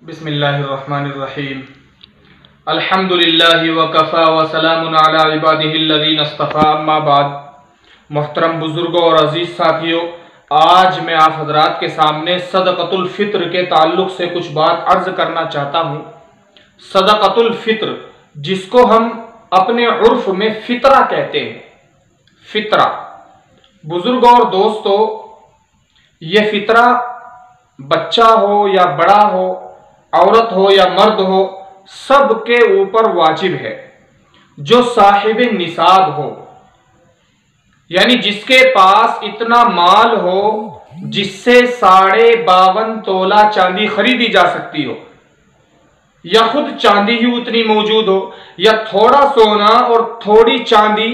बिस्मिल्लाहिर्रहमानिर्रहीम। अल्हम्दुलिल्लाहि व कफ़ा व सलामुन अला इबादिहिल्लज़ीना इस्तफ़ा, अम्मा बाद। मोहतरम बुजुर्गों और अजीज साथियों, आज मैं आप हजरात के सामने सदक़तुल फ़ित्र के ताल्लुक से कुछ बात अर्ज करना चाहता हूँ। सदक़तुल फ़ित्र, जिसको हम अपने उर्फ में फ़ितरा कहते हैं। फ़ितरा, बुजुर्गों और दोस्तों, यह फ़ितरा बच्चा हो या बड़ा हो, औरत हो या मर्द हो, सबके ऊपर वाजिब है। जो साहिब निसाब हो, यानी जिसके पास इतना माल हो जिससे 52.5 तोला चांदी खरीदी जा सकती हो, या खुद चांदी ही उतनी मौजूद हो, या थोड़ा सोना और थोड़ी चांदी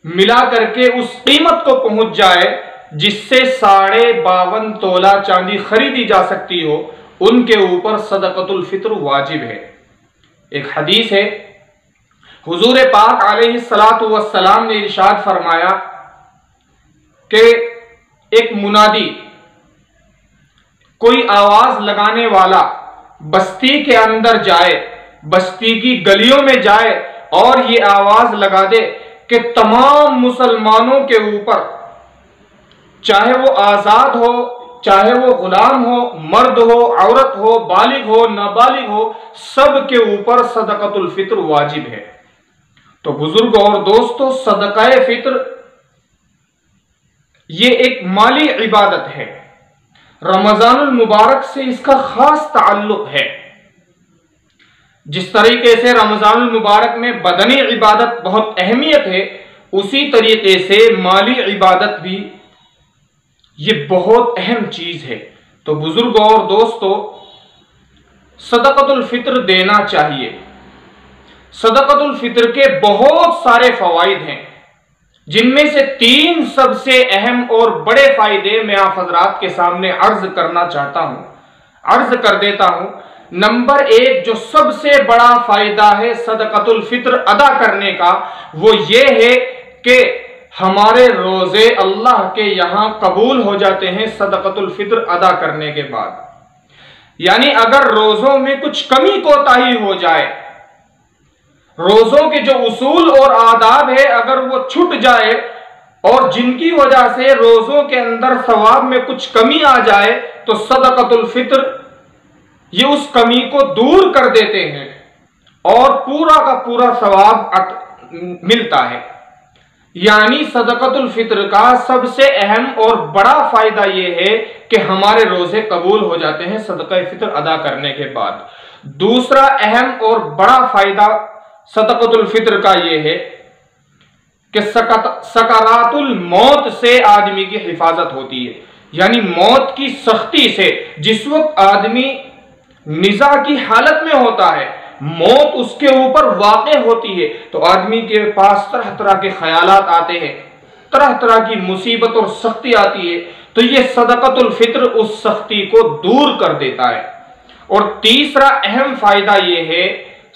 मिला करके उस कीमत को पहुंच जाए जिससे 52.5 तोला चांदी खरीदी जा सकती हो, उनके ऊपर सदक़तुल फ़ित्र वाजिब है। एक हदीस है, हुजूर पाक अलैहिस्सलातु वस्सलाम ने इरशाद फरमाया कि एक मुनादी, कोई आवाज लगाने वाला बस्ती के अंदर जाए, बस्ती की गलियों में जाए और ये आवाज लगा दे कि तमाम मुसलमानों के ऊपर, चाहे वो आजाद हो, चाहे वो गुलाम हो, मर्द हो, औरत हो, बालिग हो, नाबालिग हो, सब के ऊपर सदक़तुल फ़ित्र वाजिब है। तो बुजुर्गों और दोस्तों, सदक़ाए फ़ित्र ये एक माली इबादत है। रमज़ानुल मुबारक से इसका खास ताल्लुक है। जिस तरीके से रमज़ानुल मुबारक में बदनी इबादत बहुत अहमियत है, उसी तरीके से माली इबादत भी ये बहुत अहम चीज है। तो बुजुर्गों और दोस्तों, सदक़तुल फ़ित्र देना चाहिए। सदक़तुल फ़ित्र के बहुत सारे फवाइद हैं, जिनमें से 3 सबसे अहम और बड़े फायदे मैं आप हजरात के सामने अर्ज करना चाहता हूं, अर्ज कर देता हूं। नंबर 1, जो सबसे बड़ा फायदा है सदक़तुल फ़ित्र अदा करने का, वो ये है कि हमारे रोजे अल्लाह के यहां कबूल हो जाते हैं सदक़तुल फ़ित्र अदा करने के बाद। यानी अगर रोजों में कुछ कमी कोताही हो जाए, रोजों के जो उसूल और आदाब है अगर वो छूट जाए, और जिनकी वजह से रोजों के अंदर सवाब में कुछ कमी आ जाए, तो सदक़तुल फ़ित्र ये उस कमी को दूर कर देते हैं और पूरा का पूरा सवाब मिलता है। यानी सदक़तुल फ़ित्र का सबसे अहम और बड़ा फायदा यह है कि हमारे रोजे कबूल हो जाते हैं सदक़ाए फ़ित्र अदा करने के बाद। दूसरा अहम और बड़ा फायदा सदक़तुल फ़ित्र का यह है कि सकरातुल मौत से आदमी की हिफाजत होती है। यानी मौत की सख्ती से, जिस वक्त आदमी निज़ा की हालत में होता है, मौत उसके ऊपर वाक़े होती है, तो आदमी के पास तरह तरह के ख्यालात आते हैं, तरह तरह की मुसीबत और सख्ती आती है, तो ये सदक़तुल फ़ित्र उस सख्ती को दूर कर देता है। और तीसरा अहम फायदा ये है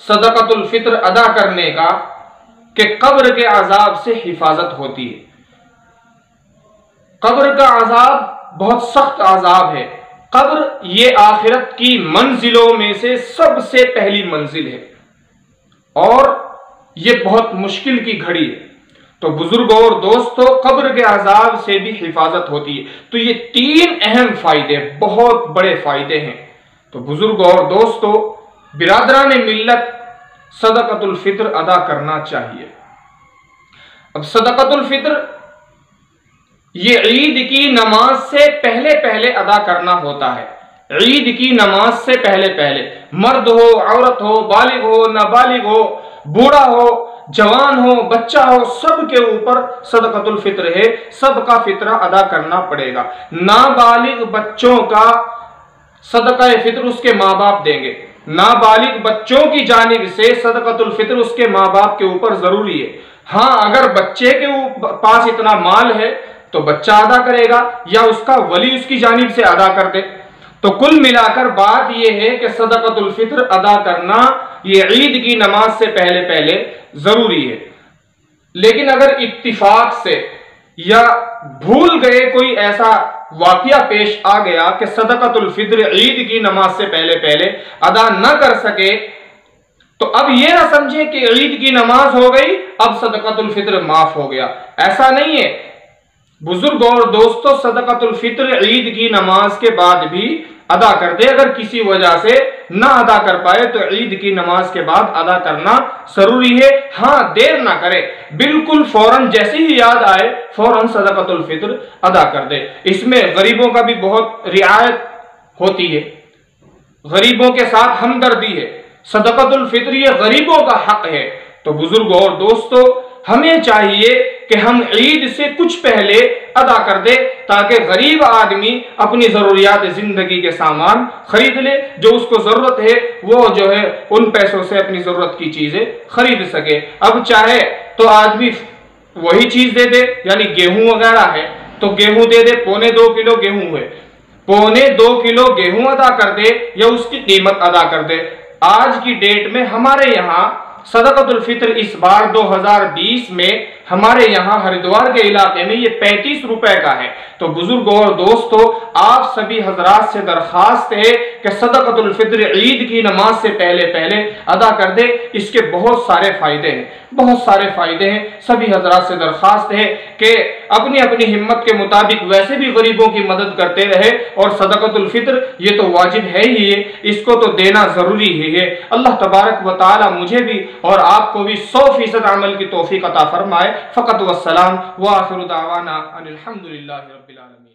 सदक़तुल फ़ित्र अदा करने का कि कब्र के अजाब से हिफाजत होती है। कब्र का अजाब बहुत सख्त अजाब है। कब्र ये आखिरत की मंजिलों में से सबसे पहली मंजिल है और ये बहुत मुश्किल की घड़ी है। तो बुजुर्गों और दोस्तों, कब्र के अजाब से भी हिफाजत होती है। तो ये 3 अहम फायदे, बहुत बड़े फायदे हैं। तो बुजुर्गों और दोस्तों, बिरादरान मिल्लत, सदक़तुल फ़ित्र अदा करना चाहिए। अब सदक़तुल फ़ित्र ये ईद की नमाज से पहले पहले अदा करना होता है। ईद की नमाज से पहले पहले मर्द हो, औरत हो, बालिग हो, नाबालिग हो, बूढ़ा हो, जवान हो, बच्चा हो, सब के ऊपर सदक़तुल फ़ित्र है। सबका फ़ितरा अदा करना पड़ेगा। नाबालिग बच्चों का सदक़ाए फ़ित्र उसके माँ बाप देंगे। नाबालिग बच्चों की जानिब से सदक़तुल फ़ित्र उसके माँ बाप के ऊपर जरूरी है। हाँ, अगर बच्चे के पास इतना माल है तो बच्चा अदा करेगा, या उसका वली उसकी जानिब से अदा कर दे। तो कुल मिलाकर बात यह है कि सदक़तुल फ़ित्र अदा करना ये ईद की नमाज से पहले पहले जरूरी है। लेकिन अगर इत्तिफाक से या भूल गए, कोई ऐसा वाकया पेश आ गया कि सदक़तुल फित्र ईद की नमाज से पहले पहले अदा न कर सके, तो अब यह ना समझे कि ईद की नमाज हो गई अब सदक़तुल फित्र माफ हो गया। ऐसा नहीं है बुजुर्ग और दोस्तों, सदक़तुल फित्र ईद की नमाज के बाद भी अदा कर दे। अगर किसी वजह से ना अदा कर पाए तो ईद की नमाज के बाद अदा करना जरूरी है। हां, देर ना करे, बिल्कुल फौरन जैसे ही याद आए फौरन सदक़तुल फित्र अदा कर दे। इसमें गरीबों का भी बहुत रियायत होती है, गरीबों के साथ हमदर्दी है। सदक़तुल फित्र ये गरीबों का हक है। तो बुजुर्गों और दोस्तों, हमें चाहिए कि हम ईद से कुछ पहले अदा कर दे ताकि गरीब आदमी अपनी जरूरियात जिंदगी के सामान खरीद ले, जो उसको जरूरत है वो जो है उन पैसों से अपनी जरूरत की चीजें खरीद सके। अब चाहे तो आदमी वही चीज दे दे, यानी गेहूं वगैरह है तो गेहूं दे दे, 2.25 किलो गेहूं है, 2.25 किलो गेहूं अदा कर दे या उसकी कीमत अदा कर दे। आज की डेट में हमारे यहाँ सदक़तुल फित्र इस बार 2020 में हमारे यहाँ हरिद्वार के इलाके में ये 35 रुपए का है। तो बुजुर्गों और दोस्तों, आप सभी हजरात से दरखास्त है कि सदक़तुल फित्र ईद की नमाज से पहले पहले अदा कर दे। इसके बहुत सारे फायदे हैं, बहुत सारे फायदे हैं। सभी हजरात से दरखास्त है कि अपनी अपनी हिम्मत के मुताबिक वैसे भी गरीबों की मदद करते रहे, और सदक़तुल फित्र ये तो वाजिब है ही है, इसको तो देना जरूरी ही है। अल्लाह तबारक व तआला मुझे भी और आपको भी 100% अमल की तौफीक अता फरमाए। फ़क़त वस्सलाम व आखिरु दावाना अनिल हम्दुलिल्लाहि रब्बिल आलमीन।